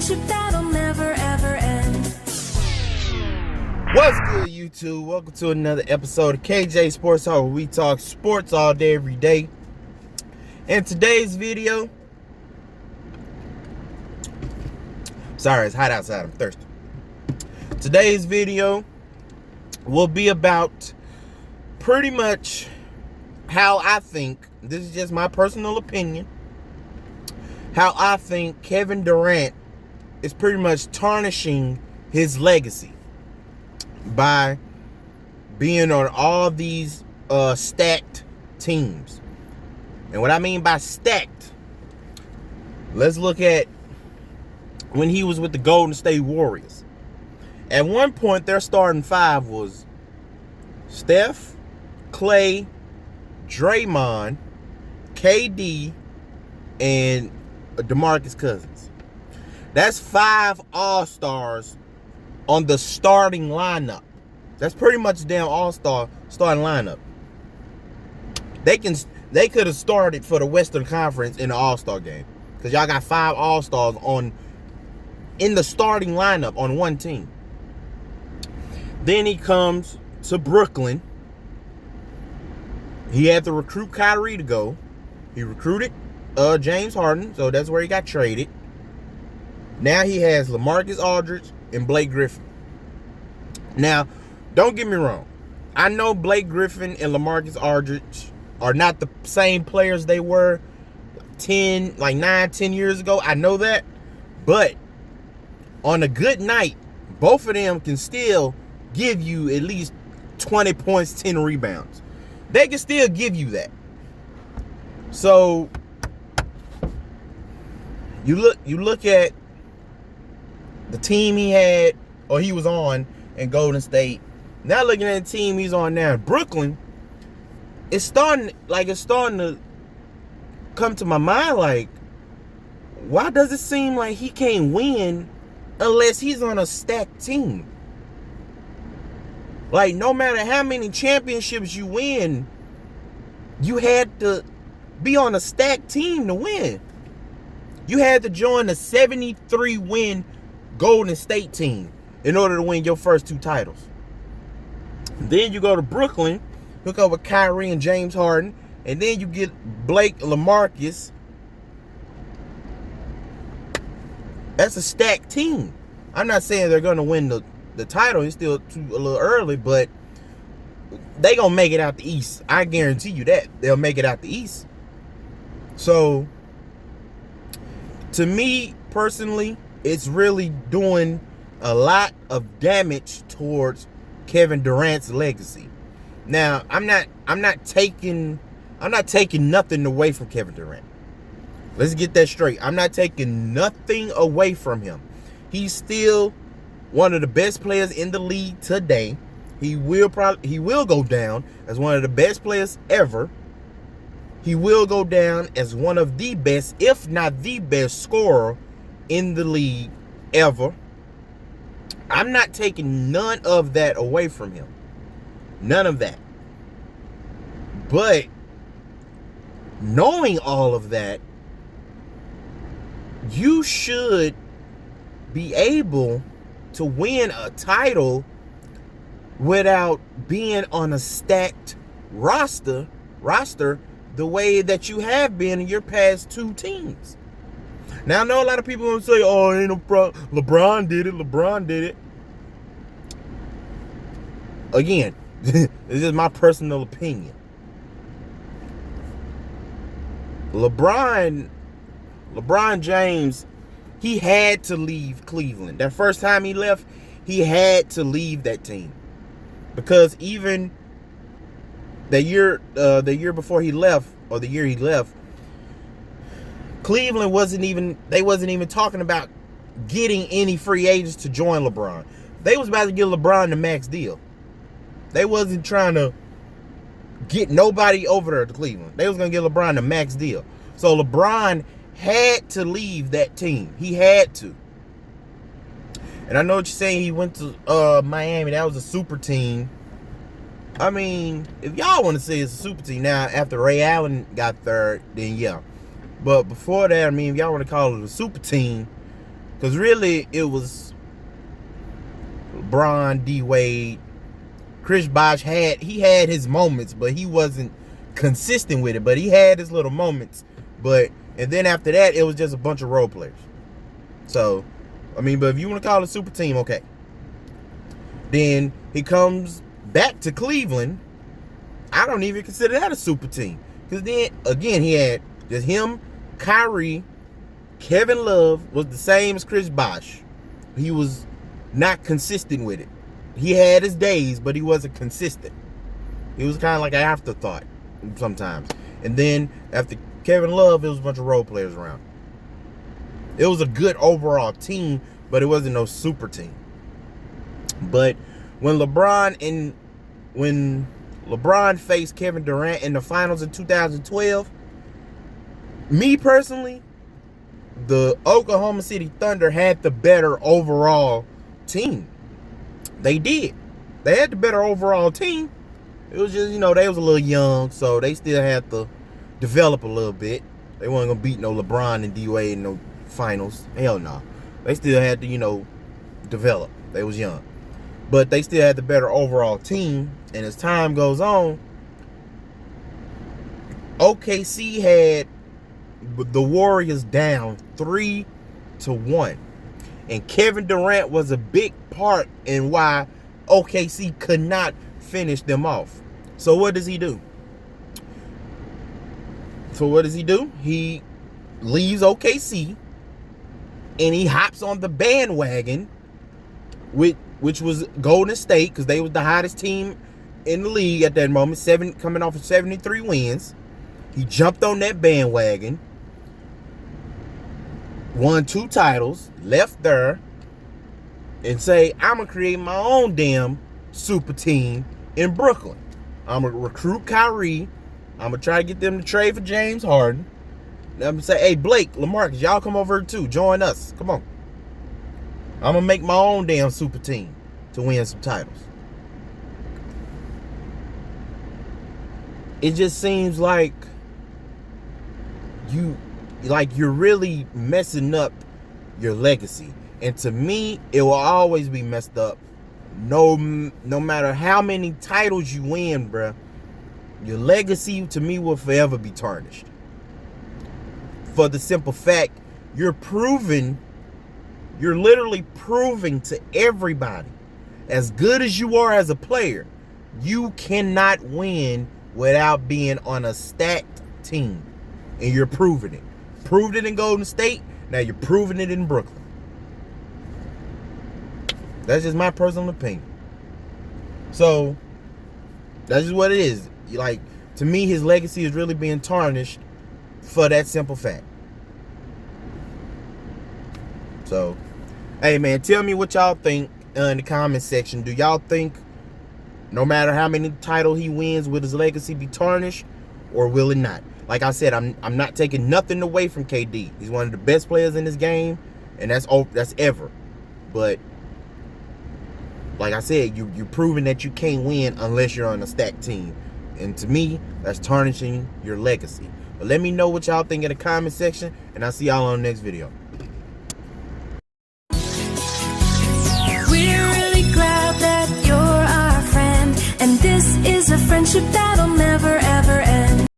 friendship that'll never ever end. What's good, YouTube? Welcome to another episode of KJ Sports Talk, where we talk sports all day, every day. In today's video, sorry, it's hot outside, I'm thirsty. Today's video will be about pretty much how I think, this is just my personal opinion, how I think Kevin Durant is pretty much tarnishing his legacy by being on all these stacked teams. And what I mean by stacked, let's look at when he was with the Golden State Warriors. At one point, their starting five was Steph, Clay, Draymond, KD, and DeMarcus Cousins. That's 5 All-Stars on the starting lineup. That's pretty much a damn all-star starting lineup. They could have started for the Western Conference in the All-Star game, because y'all got 5 All-Stars in the starting lineup on one team. Then he comes to Brooklyn. He had to recruit Kyrie to go. He recruited James Harden, so that's where he got traded. Now he has LaMarcus Aldridge and Blake Griffin. Now, don't get me wrong. I know Blake Griffin and LaMarcus Aldridge are not the same players they were 9-10 years ago. I know that. But on a good night, both of them can still give you at least 20 points, 10 rebounds. They can still give you that. So you look at the team he had, or he was on, in Golden State. Now looking at the team he's on now in Brooklyn, it's starting to come to my mind, like, why does it seem like he can't win unless he's on a stacked team? Like, no matter how many championships you win, you had to be on a stacked team to win. You had to join the 73-win Golden State team in order to win your first 2 titles. Then you go to Brooklyn, hook up with Kyrie and James Harden, and then you get Blake LaMarcus. That's a stacked team. I'm not saying they're going to win the title. It's still a little early, but they going to make it out the East. I guarantee you that. They'll make it out the East. So, to me, personally, it's really doing a lot of damage towards Kevin Durant's legacy. Now, I'm not taking nothing away from Kevin Durant. Let's get that straight. I'm not taking nothing away from him. He's still one of the best players in the league today. He will go down as one of the best players ever. He will go down as one of the best, if not the best, scorer in the league ever. I'm not taking none of that away from him. None of that. But knowing all of that, you should be able to win a title without being on a stacked roster the way that you have been in your past 2 teams. Now, I know a lot of people will say, oh, ain't no problem. LeBron did it. Again, this is my personal opinion. LeBron James, he had to leave Cleveland. That first time he left, he had to leave that team. Because even the year before he left, or the year he left, Cleveland wasn't even talking about getting any free agents to join LeBron. They was about to give LeBron the max deal. They wasn't trying to get nobody over there to Cleveland. They was going to give LeBron the max deal. So LeBron had to leave that team. He had to. And I know what you're saying. He went to Miami. That was a super team. I mean, if y'all want to say it's a super team, now after Ray Allen got third, then yeah. But before that, I mean, if y'all want to call it a super team, Because really, it was LeBron, D Wade, Chris Bosh had his moments, but he wasn't consistent with it. But he had his little moments. And then after that, it was just a bunch of role players. So, I mean, but if you want to call it a super team, okay. Then he comes back to Cleveland. I don't even consider that a super team. Because then, again, he had just him, Kyrie, Kevin Love was the same as Chris Bosh. He was not consistent with it. He had his days, but he wasn't consistent. He was kind of like an afterthought sometimes. And then after Kevin Love, it was a bunch of role players around. It was a good overall team, but it wasn't no super team. But when LeBron faced Kevin Durant in the finals in 2012, me personally, the Oklahoma City Thunder had the better overall team. They did. They had the better overall team. It was just, they was a little young, so they still had to develop a little bit. They weren't going to beat no LeBron and D Wade in no finals. Hell no. They still had to, develop. They was young. But they still had the better overall team. And as time goes on, OKC had the Warriors down 3-1. And Kevin Durant was a big part in why OKC could not finish them off. So what does he do? He leaves OKC and he hops on the bandwagon, which was Golden State, because they was the hottest team in the league at that moment, coming off of 73 wins. He jumped on that bandwagon, won 2 titles, left there, and say, I'm going to create my own damn super team in Brooklyn. I'm going to recruit Kyrie. I'm going to try to get them to trade for James Harden. I'm going to say, hey, Blake, LaMarcus, y'all come over here too. Join us. Come on. I'm going to make my own damn super team to win some titles. It just seems like you're really messing up your legacy. And to me, it will always be messed up. No matter how many titles you win, bruh, your legacy to me will forever be tarnished. For the simple fact, you're literally proving to everybody, as good as you are as a player, you cannot win without being on a stacked team. And you're proving it. Proved it in Golden State, now you're proving it in Brooklyn. That's just my personal opinion. So, that's just what it is. To me, his legacy is really being tarnished for that simple fact. So, hey man, tell me what y'all think in the comment section. Do y'all think no matter how many titles he wins, will his legacy be tarnished, or will it not? Like I said, I'm not taking nothing away from KD. He's one of the best players in this game, and that's ever. But like I said, you're proving that you can't win unless you're on a stacked team. And to me, that's tarnishing your legacy. But let me know what y'all think in the comment section, and I'll see y'all on the next video.